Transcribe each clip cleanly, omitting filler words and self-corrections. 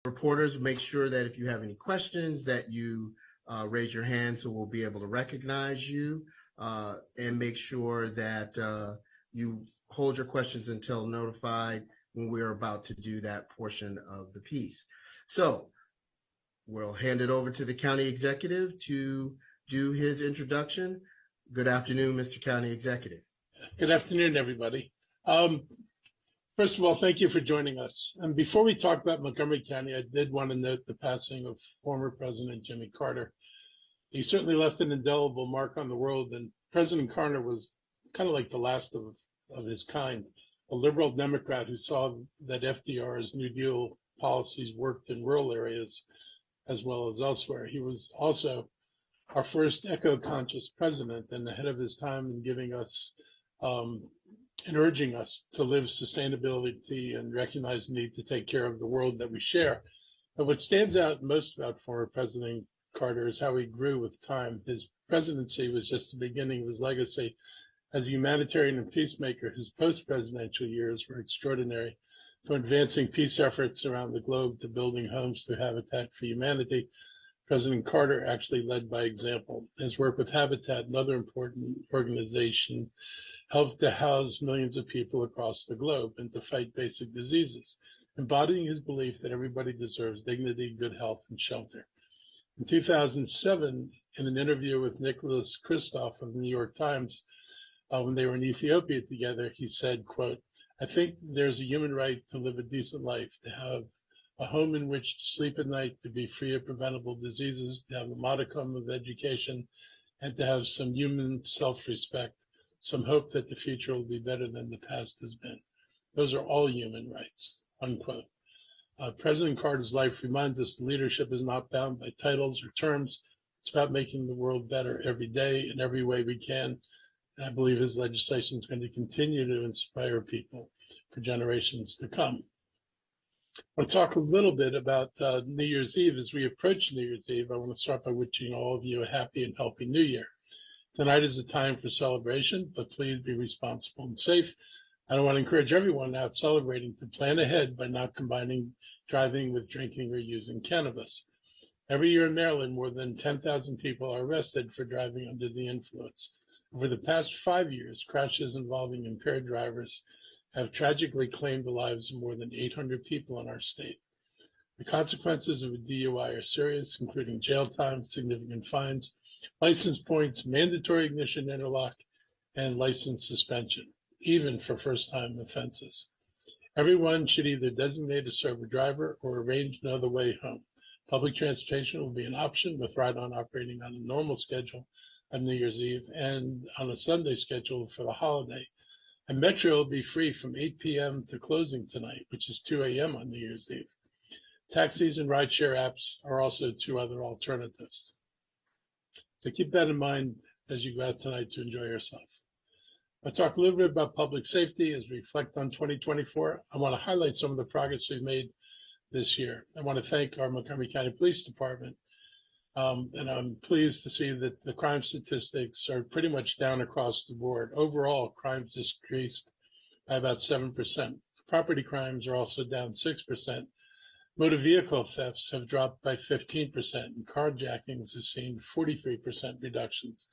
Reporters, make sure that if you have any questions that you raise your hand so we'll be able to recognize you, and make sure that you hold your questions until notified when we're about to do that portion of the piece. So we'll hand it over to the county executive to do his introduction. Good afternoon, Mr. County Executive. Good afternoon, everybody. First of all, thank you for joining us. And before we talk about Montgomery County, I did want to note the passing of former President Jimmy Carter. He certainly left an indelible mark on the world, and President Carter was kind of like the last of his kind, a liberal Democrat who saw that FDR's New Deal policies worked in rural areas as well as elsewhere. He was also our first eco-conscious president and ahead of his time in giving us and urging us to live sustainability and recognize the need to take care of the world that we share. But what stands out most about former President Carter is how he grew with time. His presidency was just the beginning of his legacy. As a humanitarian and peacemaker, his post-presidential years were extraordinary. From advancing peace efforts around the globe to building homes through Habitat for Humanity, President Carter actually led by example. His work with Habitat, another important organization, helped to house millions of people across the globe and to fight basic diseases, embodying his belief that everybody deserves dignity, good health, and shelter. In 2007, in an interview with Nicholas Kristof of the New York Times, when they were in Ethiopia together, he said, quote, "I think there's a human right to live a decent life, to have a home in which to sleep at night, to be free of preventable diseases, to have a modicum of education, and to have some human self-respect, some hope that the future will be better than the past has been. Those are all human rights," unquote. President Carter's life reminds us leadership is not bound by titles or terms. It's about making the world better every day in every way we can. And I believe his legislation is going to continue to inspire people for generations to come. I want to talk a little bit about New Year's Eve. As we approach New Year's Eve, I want to start by wishing all of you a happy and healthy New Year. Tonight is a time for celebration, but please be responsible and safe. I want to encourage everyone out celebrating to plan ahead by not combining driving with drinking or using cannabis. Every year in Maryland, more than 10,000 people are arrested for driving under the influence. Over the past 5 years, crashes involving impaired drivers have tragically claimed the lives of more than 800 people in our state. The consequences of a DUI are serious, including jail time, significant fines, license points, mandatory ignition interlock, and license suspension, even for first-time offenses. Everyone should either designate a sober driver or arrange another way home. Public transportation will be an option, with Ride-On operating on a normal schedule on New Year's Eve and on a Sunday schedule for the holiday. And Metro will be free from 8 p.m. to closing tonight, which is 2 a.m. on New Year's Eve. Taxis and rideshare apps are also two other alternatives. So keep that in mind as you go out tonight to enjoy yourself. I'll talk a little bit about public safety as we reflect on 2024. I want to highlight some of the progress we've made this year. I want to thank our Montgomery County Police Department. And I'm pleased to see that the crime statistics are pretty much down across the board. Overall, crimes decreased by about 7%. Property crimes are also down 6%. Motor vehicle thefts have dropped by 15%, and carjackings have seen 43% reductions.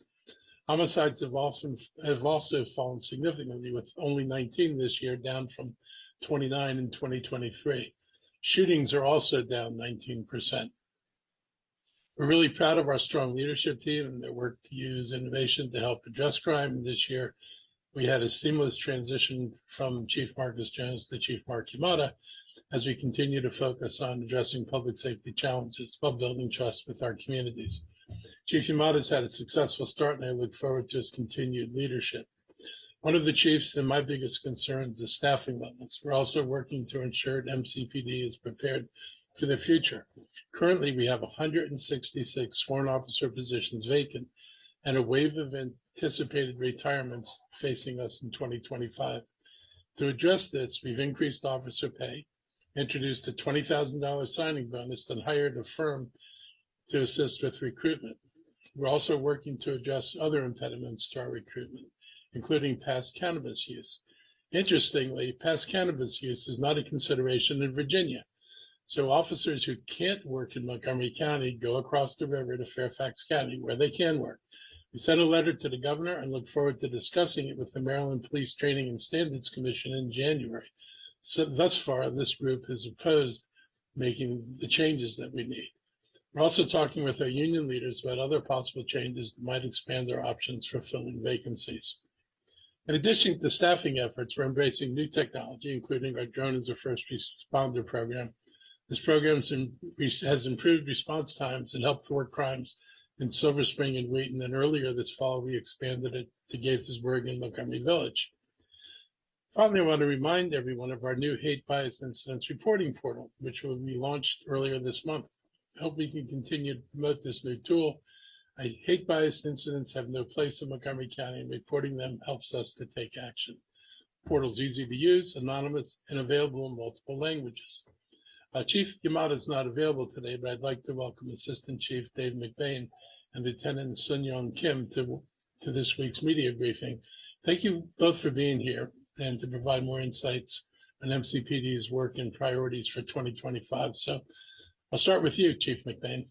Homicides have also fallen significantly, with only 19 this year, down from 29 in 2023. Shootings are also down 19%. We're really proud of our strong leadership team and their work to use innovation to help address crime. This year, we had a seamless transition from Chief Marcus Jones to Chief Mark Yamada as we continue to focus on addressing public safety challenges while building trust with our communities. Chief Yamada's had a successful start, and I look forward to his continued leadership. One of the chief's and my biggest concerns is staffing levels. We're also working to ensure MCPD is prepared for the future. Currently, we have 166 sworn officer positions vacant and a wave of anticipated retirements facing us in 2025. To address this, we've increased officer pay, introduced a $20,000 signing bonus, and hired a firm to assist with recruitment. We're also working to address other impediments to our recruitment, including past cannabis use. Interestingly, past cannabis use is not a consideration in Virginia. So officers who can't work in Montgomery County go across the river to Fairfax County where they can work. We sent a letter to the governor and look forward to discussing it with the Maryland Police Training and Standards Commission in January. So thus far, this group has opposed making the changes that we need. We're also talking with our union leaders about other possible changes that might expand our options for filling vacancies. In addition to staffing efforts, we're embracing new technology, including our Drone as a First Responder program. This program has improved response times and helped thwart crimes in Silver Spring and Wheaton, and earlier this fall, we expanded it to Gaithersburg and Montgomery Village. Finally, I want to remind everyone of our new hate bias incidents reporting portal, which will be launched earlier this month. I hope we can continue to promote this new tool. Hate bias incidents have no place in Montgomery County, and reporting them helps us to take action. The portal is easy to use, anonymous, and available in multiple languages. Chief Yamada is not available today, but I'd like to welcome Assistant Chief Dave McBain and Lieutenant Sun Young Kim to this week's media briefing. Thank you both for being here and to provide more insights on MCPD's work and priorities for 2025. So I'll start with you, Chief McBain.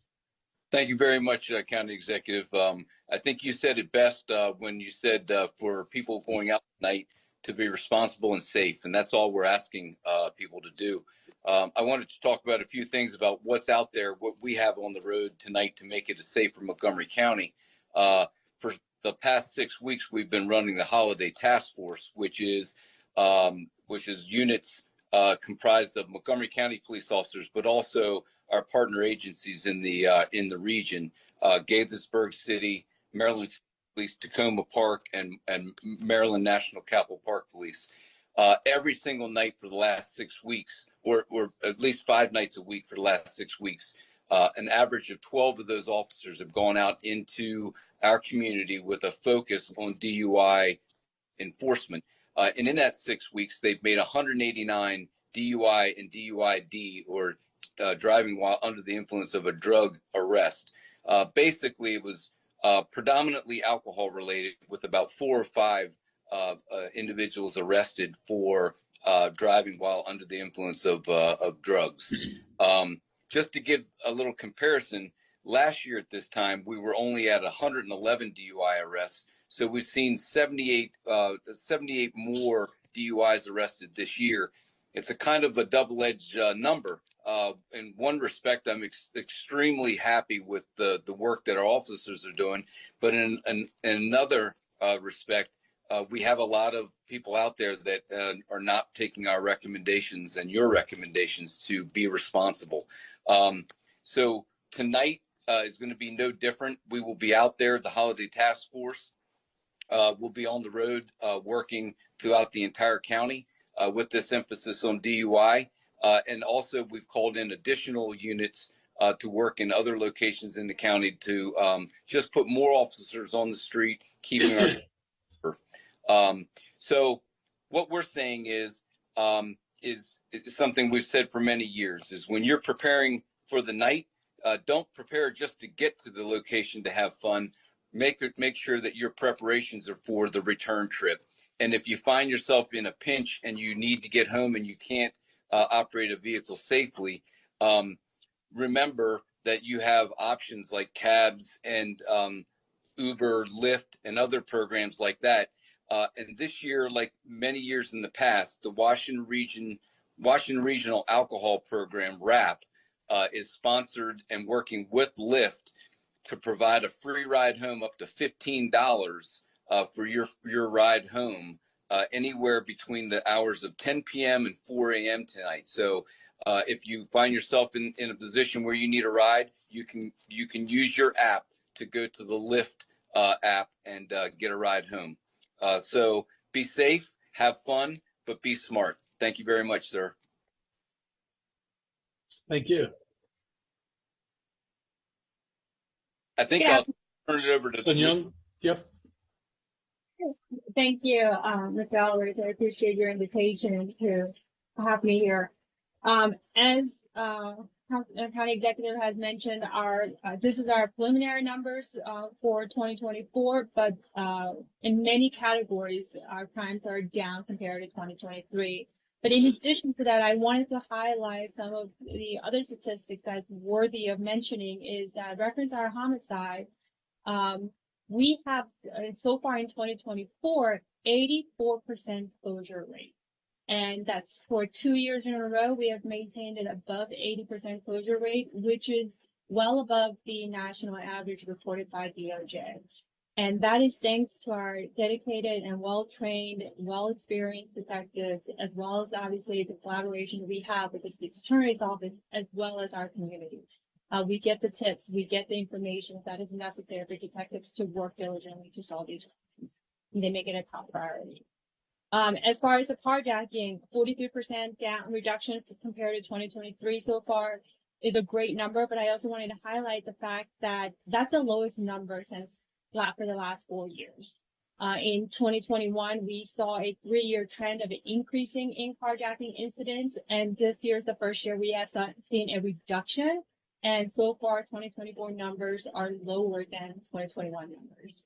Thank you very much, County Executive. I think you said it best when you said for people going out tonight to be responsible and safe, and that's all we're asking people to do. I wanted to talk about a few things about what's out there, what we have on the road tonight to make it a safer Montgomery County. For the past 6 weeks, we've been running the Holiday Task Force, which is units comprised of Montgomery County police officers, but also our partner agencies in the region, Gaithersburg City, Maryland Police, Tacoma Park, and Maryland National Capital Park Police. Every single night for the last 6 weeks, or at least 5 nights a week for the last 6 weeks, an average of 12 of those officers have gone out into our community with a focus on DUI enforcement. And in that 6 weeks, they've made 189 DUI and DUID, or driving while under the influence of a drug arrest. Basically, it was predominantly alcohol related, with about 4 or 5 individuals arrested for driving while under the influence of drugs. Just to give a little comparison, last year at this time, we were only at 111 DUI arrests. So we've seen 78 more DUIs arrested this year. It's a kind of a double-edged number. In one respect, I'm extremely happy with the work that our officers are doing. But in another respect, we have a lot of people out there that are not taking our recommendations and your recommendations to be responsible. So tonight is going to be no different. We will be out there. The Holiday Task Force will be on the road working throughout the entire county with this emphasis on DUI. And also we've called in additional units to work in other locations in the county to just put more officers on the street, keeping our so what we're saying is something we've said for many years, is when you're preparing for the night, don't prepare just to get to the location to have fun. Make sure that your preparations are for the return trip. And if you find yourself in a pinch and you need to get home and you can't operate a vehicle safely, remember that you have options like cabs and Uber, Lyft, and other programs like that. And this year, like many years in the past, the Washington Regional Alcohol Program, WRAP, is sponsored and working with Lyft to provide a free ride home up to $15 for your ride home anywhere between the hours of 10 p.m. and 4 a.m. tonight. So if you find yourself in a position where you need a ride, you can use your app to go to the Lyft app and get a ride home. So be safe, have fun, but be smart. Thank you very much, sir. Thank you. I think I'll turn it over to Sun Young. Yep. Thank you, Mr. Allred. I appreciate your invitation to have me here. As County Executive has mentioned, this is our preliminary numbers for 2024, but in many categories, our crimes are down compared to 2023. But in addition to that, I wanted to highlight some of the other statistics that's worthy of mentioning is that reference our homicide. We have so far in 2024, 84% closure rate. And that's for 2 years in a row, we have maintained an above 80% closure rate, which is well above the national average reported by DOJ. And that is thanks to our dedicated and well-trained, well-experienced detectives, as well as obviously the collaboration we have with the State's Attorney's Office, as well as our community. We get the tips, we get the information that is necessary for detectives to work diligently to solve these crimes. And they make it a top priority. As far as the carjacking, 43% down reduction compared to 2023 so far is a great number, but I also wanted to highlight the fact that that's the lowest number for the last 4 years. In 2021, we saw a 3-year trend of increasing in carjacking incidents, and this year is the first year we have seen a reduction. And so far, 2024 numbers are lower than 2021 numbers.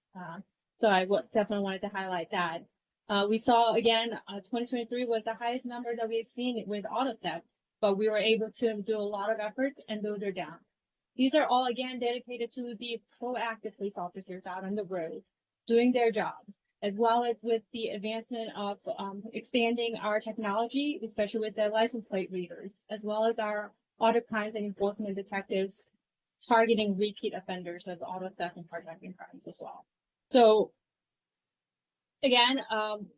So I definitely wanted to highlight that. We saw, again, 2023 was the highest number that we've seen with auto theft, but we were able to do a lot of efforts, and those are down. These are all, again, dedicated to the proactive police officers out on the road, doing their jobs, as well as with the advancement of expanding our technology, especially with the license plate readers, as well as our auto crimes and enforcement detectives targeting repeat offenders of auto theft and carjacking crimes as well. So, again,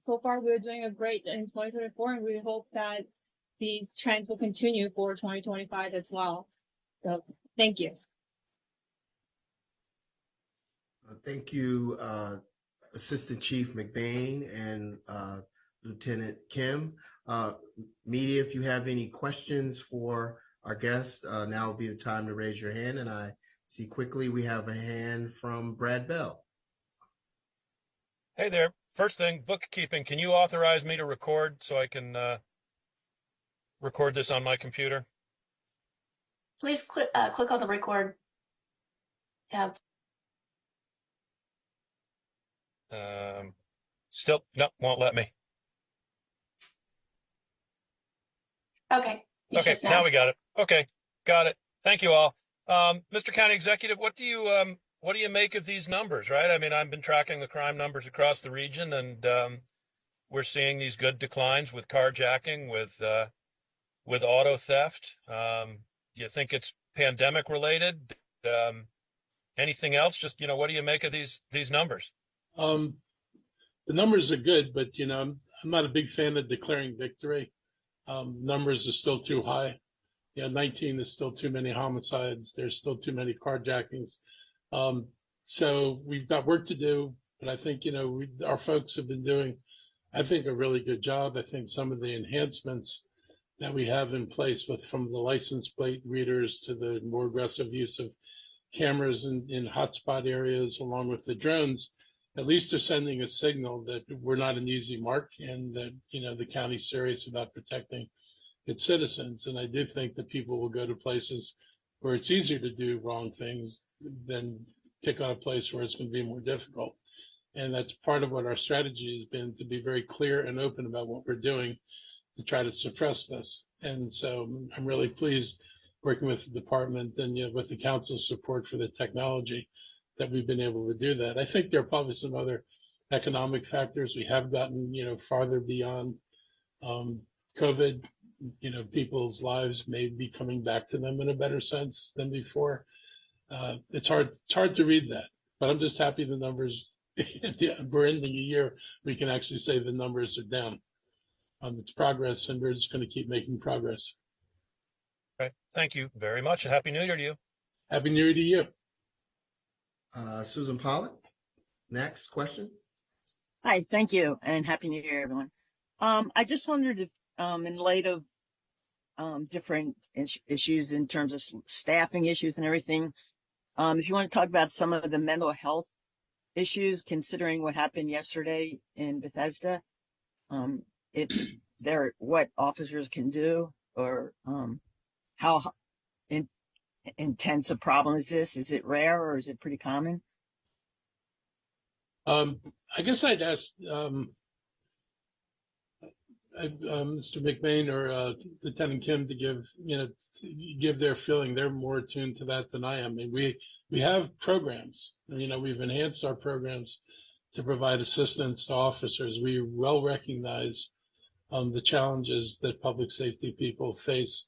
so far we're doing a great in 2024, and we hope that these trends will continue for 2025 as well. So, thank you. Thank you, Assistant Chief McBain and Lieutenant Kim. Media, if you have any questions for our guest, now would be the time to raise your hand. And I see quickly we have a hand from Brad Bell. Hey there. First thing, bookkeeping. Can you authorize me to record so I can record this on my computer? Please click on the record. Yeah. Still, no, won't let me. Okay. Okay, now we got it. Okay, got it. Thank you all. Mr. County Executive, what do you make of these numbers, right? I mean, I've been tracking the crime numbers across the region, and we're seeing these good declines with carjacking, with auto theft. You think it's pandemic related? Anything else? Just, what do you make of these numbers? The numbers are good, but I'm not a big fan of declaring victory. Numbers are still too high. 19 is still too many homicides. There's still too many carjackings. So we've got work to do, but I think, our folks have been doing, I think, a really good job. I think some of the enhancements that we have in place from the license plate readers to the more aggressive use of cameras in hotspot areas, along with the drones, at least they're sending a signal that we're not an easy mark, and that, the county's serious about protecting its citizens. And I do think that people will go to places where it's easier to do wrong things than pick on a place where it's going to be more difficult. And that's part of what our strategy has been, to be very clear and open about what we're doing to try to suppress this. And so I'm really pleased working with the department and with the council's support for the technology that we've been able to do that. I think there are probably some other economic factors. We have gotten, farther beyond COVID. People's lives may be coming back to them in a better sense than before. It's hard to read that, but I'm just happy the numbers, we're ending a year, we can actually say the numbers are down. It's progress, and we're just going to keep making progress. Right. Thank you very much, and Happy New Year to you. Happy New Year to you. Susan Pollock, next question. Hi, thank you, and Happy New Year, everyone. I just wondered if, in light of different issues in terms of staffing issues and everything, if you want to talk about some of the mental health issues, considering what happened yesterday in Bethesda, what officers can do, or how intense a problem is this? Is it rare, or is it pretty common? I guess I'd ask, Mr. McBain or Lieutenant Kim to give their feeling. They're more attuned to that than I am. I mean, we have programs, and, we've enhanced our programs to provide assistance to officers. We well recognize the challenges that public safety people face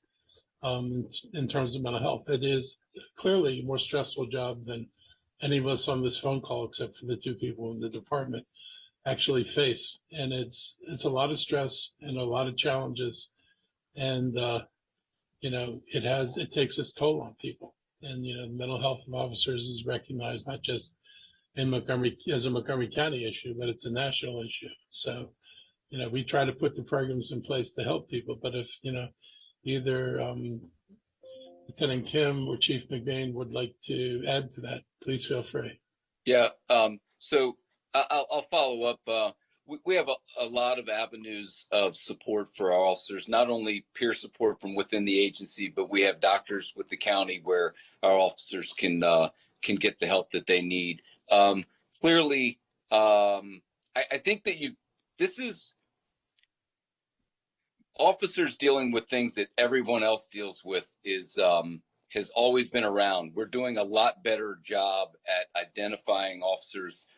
in terms of mental health. It is clearly a more stressful job than any of us on this phone call, except for the two people in the department, actually face. And it's a lot of stress and a lot of challenges. And, it takes its toll on people. And, the mental health of officers is recognized not just in Montgomery as a Montgomery County issue, but it's a national issue. So, we try to put the programs in place to help people. But if, either Lieutenant Kim or Chief McBain would like to add to that, please feel free. Yeah. So I'll follow up. We have a lot of avenues of support for our officers, not only peer support from within the agency, but we have doctors with the county where our officers can get the help that they need. Clearly, I think that this is officers dealing with things that everyone else deals with has always been around. We're doing a lot better job at identifying officers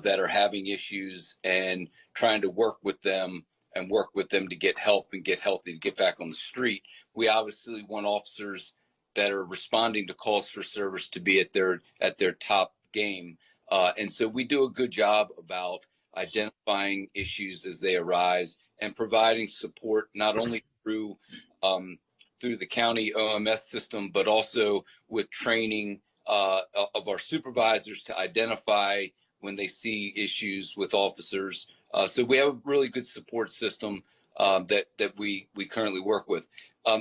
that are having issues and trying to work with them to get help and get healthy, to get back on the street. We obviously want officers that are responding to calls for service to be at their top game. And so we do a good job about identifying issues as they arise and providing support, not only through the county OMS system, but also with training of our supervisors to identify when they see issues with officers. So we have a really good support system that we currently work with.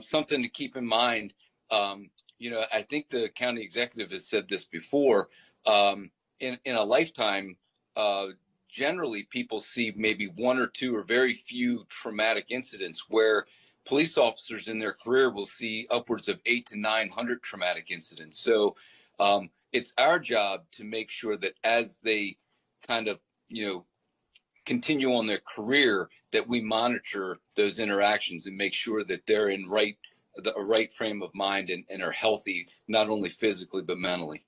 Something to keep in mind, I think the county executive has said this before, in a lifetime, generally people see maybe one or two or very few traumatic incidents, where police officers in their career will see upwards of 800 to 900 traumatic incidents. So it's our job to make sure that as they kind of, continue on their career, that we monitor those interactions and make sure that they're in the right frame of mind and are healthy, not only physically, but mentally.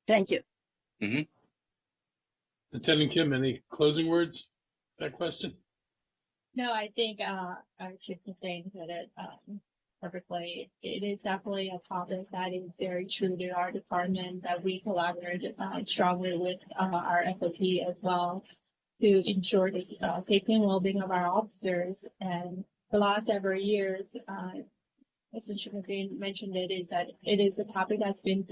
Thank you. Mm-hmm. Lieutenant Kim, any closing words to that question? No, I think our Chief McBain said it perfectly. It is definitely a topic that is very true to our department, that we collaborate strongly with our FOP as well to ensure the safety and well-being of our officers. And the last several years, as Chief McBain mentioned, it is a topic that's been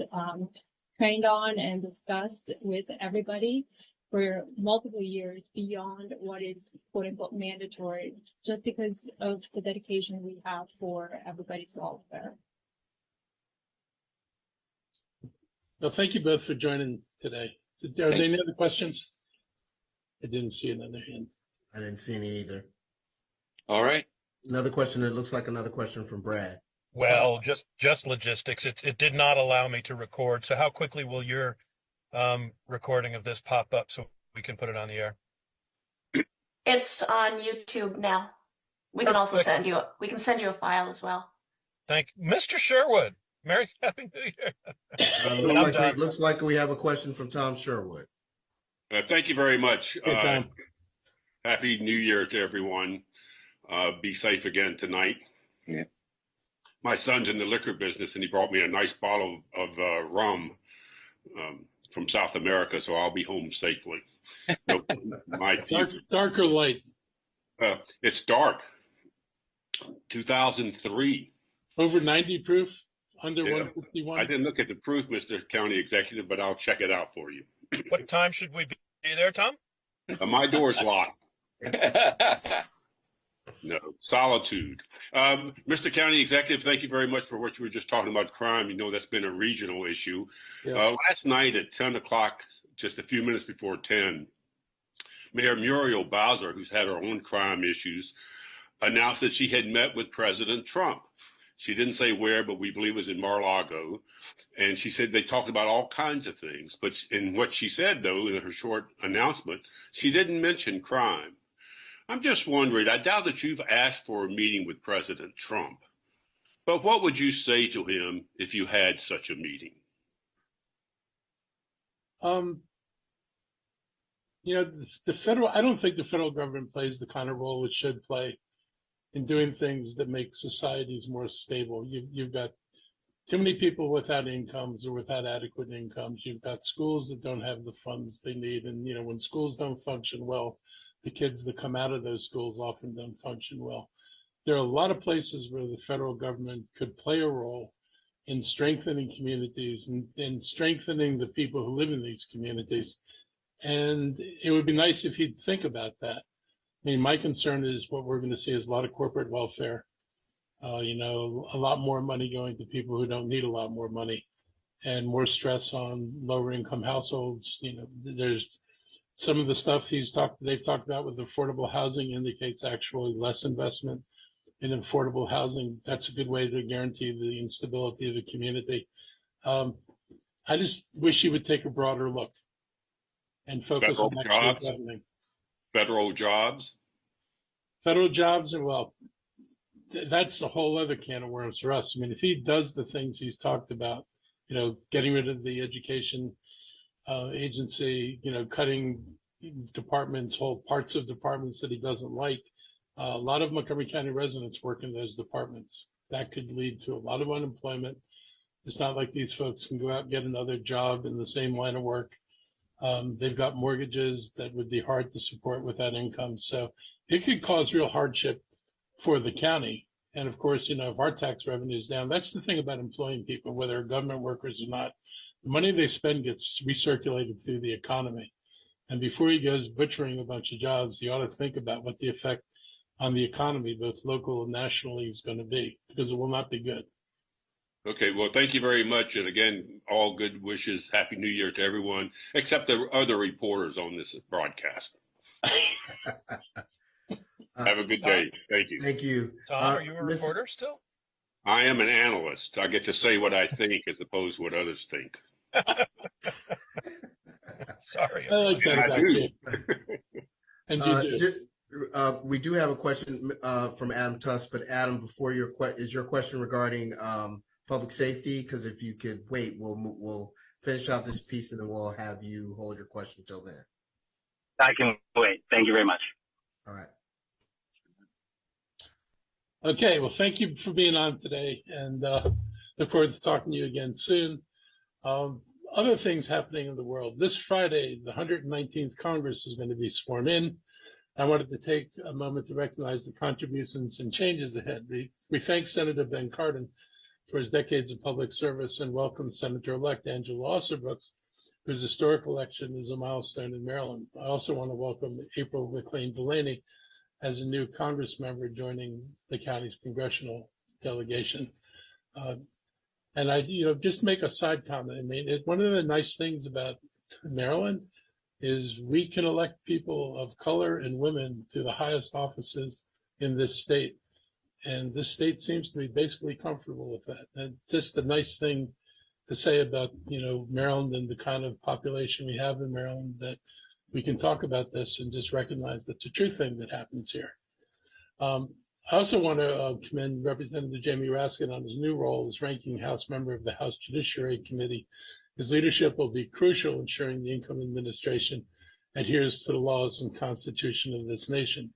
trained on and discussed with everybody for multiple years beyond what is quote unquote mandatory, just because of the dedication we have for everybody's welfare. Well, thank you both for joining today. Are there any other questions? I didn't see another hand. I didn't see any either. All right. Another question. It looks like another question from Brad. Well, just logistics. It did not allow me to record. So how quickly will your recording of this pop up so we can put it on the air? It's on YouTube now. We can also send you a file as well. Thank you. Mr. Sherwood. Merry Happy New Year. Looks like we have a question from Tom Sherwood. Thank you very much. Hey, Happy New Year to everyone. Be safe again tonight. Yeah. My son's in the liquor business, and he brought me a nice bottle of rum from South America, so I'll be home safely. Dark or light? It's dark. 2003. Over 90 proof? Under Yeah. 151? I didn't look at the proof, Mr. County Executive, but I'll check it out for you. What time should we be there, Tom? My door's locked. No, solitude. Mr. County Executive, thank you very much for what you were just talking about, crime. That's been a regional issue. Yeah. Last night at 10 o'clock, just a few minutes before 10, Mayor Muriel Bowser, who's had her own crime issues, announced that she had met with President Trump. She didn't say where, but we believe it was in Mar-a-Lago. And she said they talked about all kinds of things. But in what she said, though, in her short announcement, she didn't mention crime. I'm just wondering, I doubt that you've asked for a meeting with President Trump, but what would you say to him if you had such a meeting? You know, I don't think the federal government plays the kind of role it should play in doing things that make societies more stable. You've got too many people without incomes or without adequate incomes. You've got schools that don't have the funds they need. And, you know, when schools don't function well, the kids that come out of those schools often don't function well. There are a lot of places where the federal government could play a role in strengthening communities and strengthening the people who live in these communities. And it would be nice if he'd think about that. I mean, my concern is what we're going to see is a lot of corporate welfare, you know, a lot more money going to people who don't need a lot more money, and more stress on lower income households. You know, there's some of the stuff they've talked about with affordable housing indicates actually less investment in affordable housing. That's a good way to guarantee the instability of a community. I just wish he would take a broader look and focus on actually governing. Federal jobs? Federal jobs, and well, that's a whole other can of worms for us. I mean, if he does the things he's talked about, you know, getting rid of the education agency, you know, cutting departments, whole parts of departments that he doesn't like, a lot of Montgomery County residents work in those departments. That could lead to a lot of unemployment. It's not like these folks can go out and get another job in the same line of work. They've got mortgages that would be hard to support with that income. So it could cause real hardship for the county. And of course, you know, if our tax revenue is down, that's the thing about employing people, whether government workers or not. The money they spend gets recirculated through the economy. And before he goes butchering a bunch of jobs, he ought to think about what the effect on the economy, both local and nationally, is going to be, because it will not be good. Okay, well, thank you very much. And again, all good wishes. Happy New Year to everyone, except the other reporters on this broadcast. Have a good day. Thank you. Thank you. Tom, are you a reporter still? I am an analyst. I get to say what I think as opposed to what others think. Sorry. I like that about you. And you do. We do have a question from Adam Tuss, but Adam, before is your question regarding public safety? Because if you could wait, we'll finish out this piece and then we'll have you hold your question till then. I can wait. Thank you very much. All right. Okay, well, thank you for being on today, and look forward to talking to you again soon. Other things happening in the world. This Friday, the 119th Congress is going to be sworn in. I wanted to take a moment to recognize the contributions and changes ahead. We thank Senator Ben Cardin for his decades of public service and welcome Senator-elect Angela Osserbrooks, whose historic election is a milestone in Maryland. I also want to welcome April McLean Delaney as a new Congress member joining the county's congressional delegation. And I, just make a side comment. I mean, one of the nice things about Maryland is we can elect people of color and women to the highest offices in this state. And this state seems to be basically comfortable with that. And just a nice thing to say about, Maryland and the kind of population we have in Maryland, that we can talk about this and just recognize that's a true thing that happens here. I also want to commend Representative Jamie Raskin on his new role as ranking House member of the House Judiciary Committee. His leadership will be crucial, ensuring the incoming administration adheres to the laws and Constitution of this nation.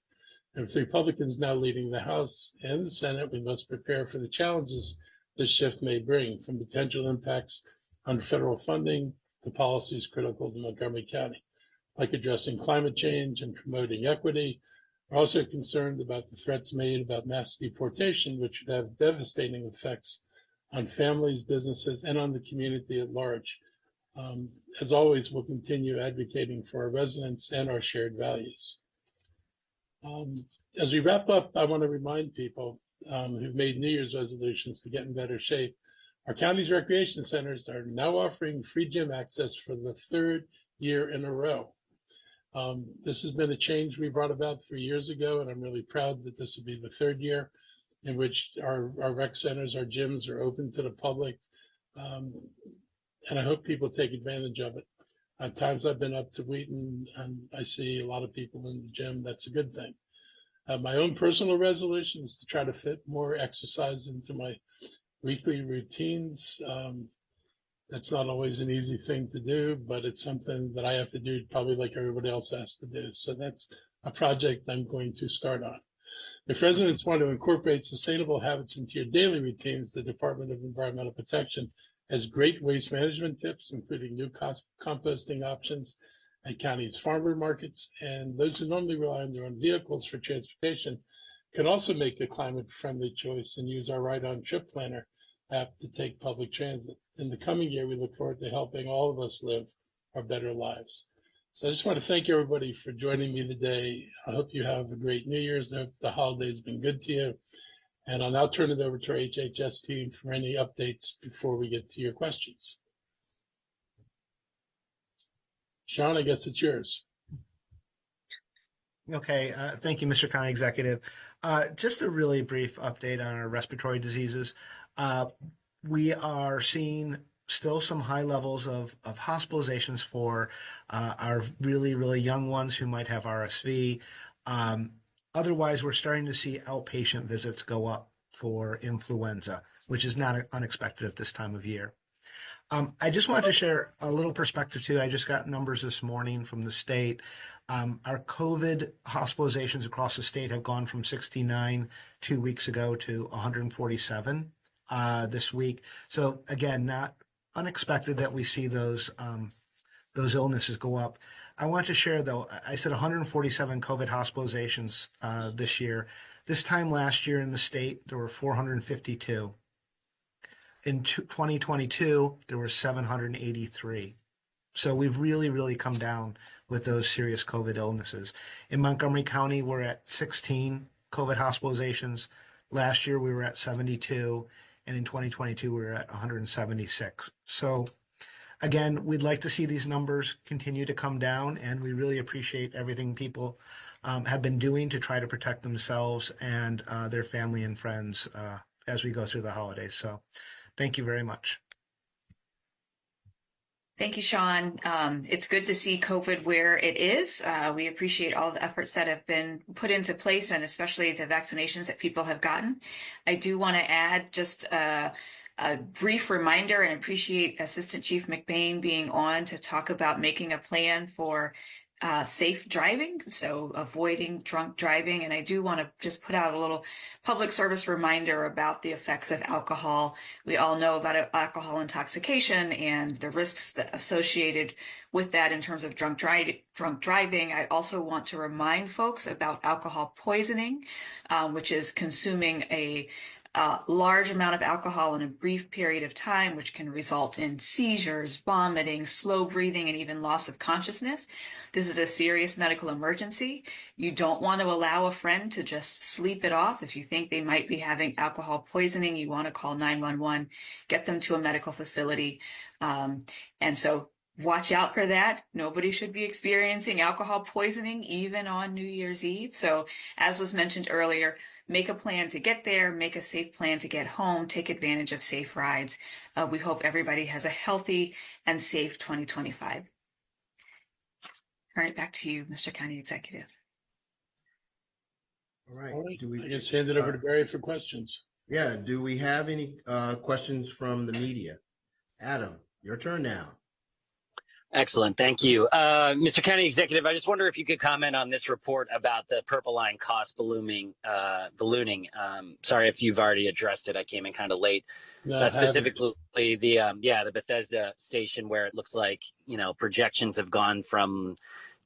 And with the Republicans now leading the House and the Senate, we must prepare for the challenges this shift may bring, from potential impacts on federal funding to policies critical to Montgomery County, like addressing climate change and promoting equity. We're also concerned about the threats made about mass deportation, which would have devastating effects on families, businesses, and on the community at large. As always, we'll continue advocating for our residents and our shared values. As we wrap up, I want to remind people who've made New Year's resolutions to get in better shape. Our county's recreation centers are now offering free gym access for the third year in a row. This has been a change we brought about 3 years ago, and I'm really proud that this will be the third year. in which our rec centers, our gyms are open to the public. And I hope people take advantage of it. At times I've been up to Wheaton and I see a lot of people in the gym. That's a good thing. My own personal resolution is to try to fit more exercise into my weekly routines. That's not always an easy thing to do, but it's something that I have to do probably like everybody else has to do. So that's a project I'm going to start on. If residents want to incorporate sustainable habits into your daily routines, the Department of Environmental Protection has great waste management tips, including new composting options at county's farmer markets. And those who normally rely on their own vehicles for transportation can also make a climate-friendly choice and use our Ride On Trip Planner app to take public transit. In the coming year, we look forward to helping all of us live our better lives. So I just want to thank everybody for joining me today. I hope you have a great New Year's. I hope the holiday's been good to you. And I'll now turn it over to our HHS team for any updates before we get to your questions. Sean, I guess it's yours. Okay, thank you, Mr. County Executive. Just a really brief update on our respiratory diseases. We are seeing still some high levels of hospitalizations for our really, really young ones who might have RSV. Otherwise, we're starting to see outpatient visits go up for influenza, which is not unexpected at this time of year. I just wanted to share a little perspective too. I just got numbers this morning from the state. Our COVID hospitalizations across the state have gone from 69 2 weeks ago to 147 this week. So again, not unexpected that we see those illnesses go up. I want to share though, I said 147 COVID hospitalizations this year. This time last year in the state, there were 452. In 2022, there were 783. So we've really, really come down with those serious COVID illnesses. In Montgomery County, we're at 16 COVID hospitalizations. Last year, we were at 72. And in 2022, we were at 176. So again, we'd like to see these numbers continue to come down, and we really appreciate everything people have been doing to try to protect themselves and their family and friends as we go through the holidays. So thank you very much. Thank you, Sean. It's good to see COVID where it is. We appreciate all the efforts that have been put into place, and especially the vaccinations that people have gotten. I do want to add just a brief reminder and appreciate Assistant Chief McBain being on to talk about making a plan for safe driving, so avoiding drunk driving. And I do want to just put out a little public service reminder about the effects of alcohol. We all know about alcohol intoxication and the risks that associated with that in terms of drunk driving. I also want to remind folks about alcohol poisoning, which is consuming a large amount of alcohol in a brief period of time, which can result in seizures, vomiting, slow breathing, and even loss of consciousness. This is a serious medical emergency. You don't want to allow a friend to just sleep it off. If you think they might be having alcohol poisoning, you want to call 911, get them to a medical facility. And so watch out for that. Nobody should be experiencing alcohol poisoning, even on New Year's Eve. So as was mentioned earlier, make a plan to get there, make a safe plan to get home, take advantage of safe rides. We hope everybody has a healthy and safe 2025. Turn it back to you, Mr. County Executive. All right. All right. Do we, I guess hand it over to Barry for questions. Yeah. Do we have any questions from the media? Adam, your turn now. Excellent. Thank you. Mr. County Executive, I just wonder if you could comment on this report about the Purple Line cost ballooning. Sorry if you've already addressed it. I came in kind of late. No, Specifically, the Bethesda station, where it looks like, projections have gone from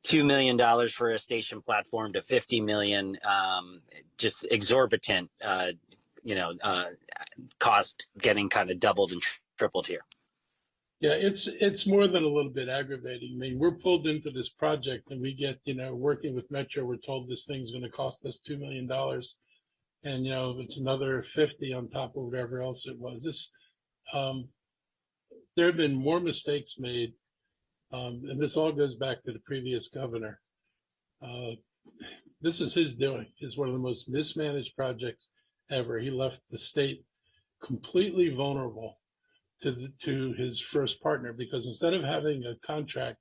$2 million for a station platform to $50 million, just exorbitant, cost getting kind of doubled and tripled here. Yeah, it's more than a little bit aggravating. I mean, we're pulled into this project and we get, working with Metro, we're told this thing's going to cost us $2 million. And, it's another 50 on top of whatever else it was. There have been more mistakes made. And this all goes back to the previous governor. This is his doing. It's one of the most mismanaged projects ever. He left the state completely vulnerable to his first partner, because instead of having a contract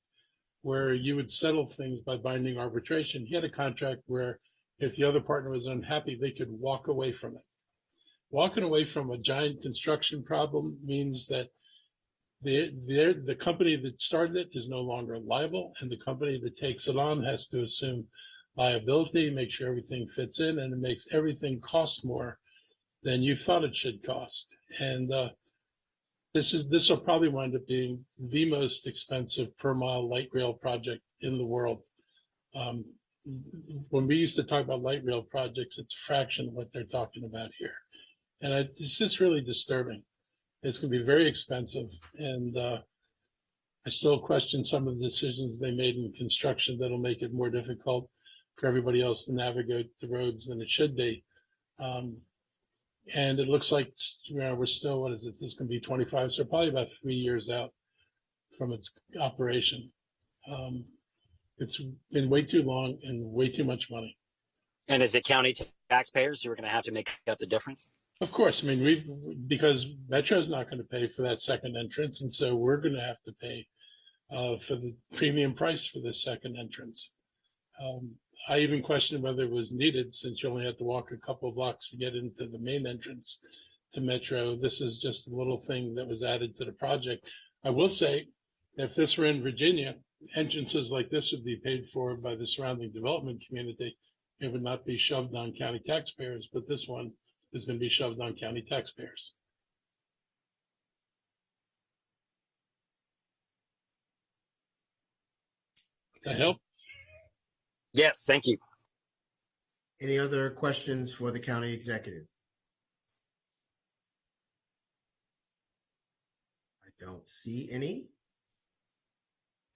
where you would settle things by binding arbitration, he had a contract where if the other partner was unhappy, they could walk away from it. Walking away from a giant construction problem means that the company that started it is no longer liable, and the company that takes it on has to assume liability, make sure everything fits in, and it makes everything cost more than you thought it should cost. And this will probably wind up being the most expensive per mile light rail project in the world. When we used to talk about light rail projects, it's a fraction of what they're talking about here. And it's just really disturbing. It's going to be very expensive. And I still question some of the decisions they made in construction that'll make it more difficult for everybody else to navigate the roads than it should be. And it looks like, we're still, what is it? This is going to be 25, so probably about 3 years out from its operation. It's been way too long and way too much money. And is it county taxpayers who are going to have to make up the difference? Of course. I mean, because Metro's not going to pay for that second entrance, and so we're going to have to pay for the premium price for this second entrance. I even questioned whether it was needed, since you only have to walk a couple of blocks to get into the main entrance to Metro. This is just a little thing that was added to the project. I will say, if this were in Virginia, entrances like this would be paid for by the surrounding development community. It would not be shoved on county taxpayers, but this one is going to be shoved on county taxpayers. Does that help? Yes, thank you. Any other questions for the county executive? I don't see any.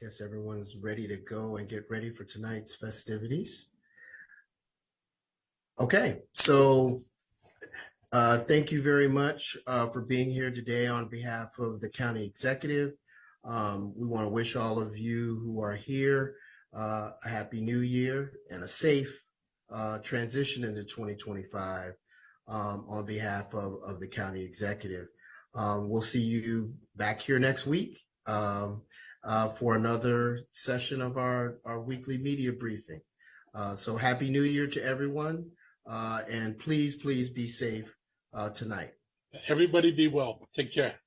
Guess everyone's ready to go and get ready for tonight's festivities. Okay, so thank you very much for being here today on behalf of the county executive. We want to wish all of you who are here a happy new year and a safe transition into 2025 on behalf of the county executive. We'll see you back here next week for another session of our weekly media briefing. So happy new year to everyone, and please be safe tonight. Everybody be well. Take care.